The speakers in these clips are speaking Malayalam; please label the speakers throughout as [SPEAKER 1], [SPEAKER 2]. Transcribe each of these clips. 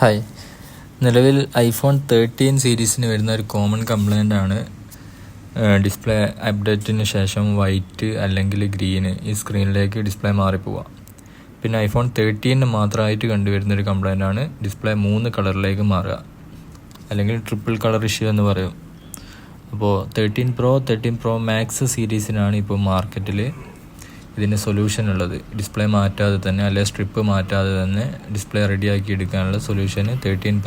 [SPEAKER 1] ഹായ്, നിലവിൽ ഐഫോൺ 13 സീരീസിന് വരുന്ന ഒരു കോമൺ കംപ്ലൈൻ്റ് ആണ് ഡിസ്പ്ലേ അപ്ഡേറ്റിന് ശേഷം വൈറ്റ് അല്ലെങ്കിൽ ഗ്രീന് ഈ സ്ക്രീനിലേക്ക് ഡിസ്പ്ലേ മാറിപ്പോവുക. പിന്നെ ഐഫോൺ 13 മാത്രമായിട്ട് കണ്ടുവരുന്നൊരു കംപ്ലൈൻ്റ് ആണ് ഡിസ്പ്ലേ 3 കളറിലേക്ക് മാറുക, അല്ലെങ്കിൽ ട്രിപ്പിൾ കളർ ഇഷ്യൂ എന്ന് പറയും. അപ്പോൾ 13 Pro Max സീരീസിനാണ് ഇപ്പോൾ മാർക്കറ്റിൽ ഇതിന് സൊല്യൂഷൻ ഉള്ളത്. ഡിസ്പ്ലേ മാറ്റാതെ തന്നെ, അല്ലെങ്കിൽ സ്ട്രിപ്പ് മാറ്റാതെ തന്നെ ഡിസ്പ്ലേ റെഡിയാക്കി എടുക്കാനുള്ള സൊല്യൂഷന് 13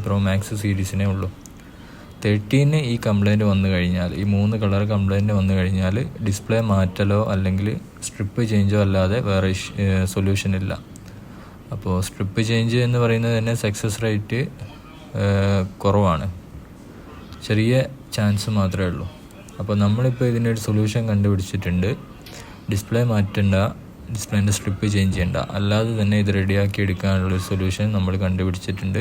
[SPEAKER 1] Pro Max സീരീസിനേ ഉള്ളൂ. 13 ഈ കംപ്ലൈൻറ്റ് വന്നു കഴിഞ്ഞാൽ, ഈ 3 കളർ കംപ്ലൈൻറ്റ് വന്നു കഴിഞ്ഞാൽ ഡിസ്പ്ലേ മാറ്റലോ അല്ലെങ്കിൽ സ്ട്രിപ്പ് ചേഞ്ചോ അല്ലാതെ വേറെ സൊല്യൂഷൻ ഇല്ല. അപ്പോൾ സ്ട്രിപ്പ് ചേഞ്ച് എന്ന് പറയുന്നത് തന്നെ സക്സസ് റേറ്റ് കുറവാണ്, ചെറിയ ചാൻസ് മാത്രമേ ഉള്ളൂ. അപ്പോൾ നമ്മളിപ്പോൾ ഇതിനൊരു സൊല്യൂഷൻ കണ്ടുപിടിച്ചിട്ടുണ്ട്. ഡിസ്പ്ലേ മാറ്റേണ്ട, ഡിസ്പ്ലേൻ്റെ സ്ട്രിപ്പ് ചേഞ്ച് ചെയ്യേണ്ട, അല്ലാതെ തന്നെ ഇത് റെഡിയാക്കി എടുക്കാനുള്ളൊരു സൊല്യൂഷൻ നമ്മൾ കണ്ടുപിടിച്ചിട്ടുണ്ട്.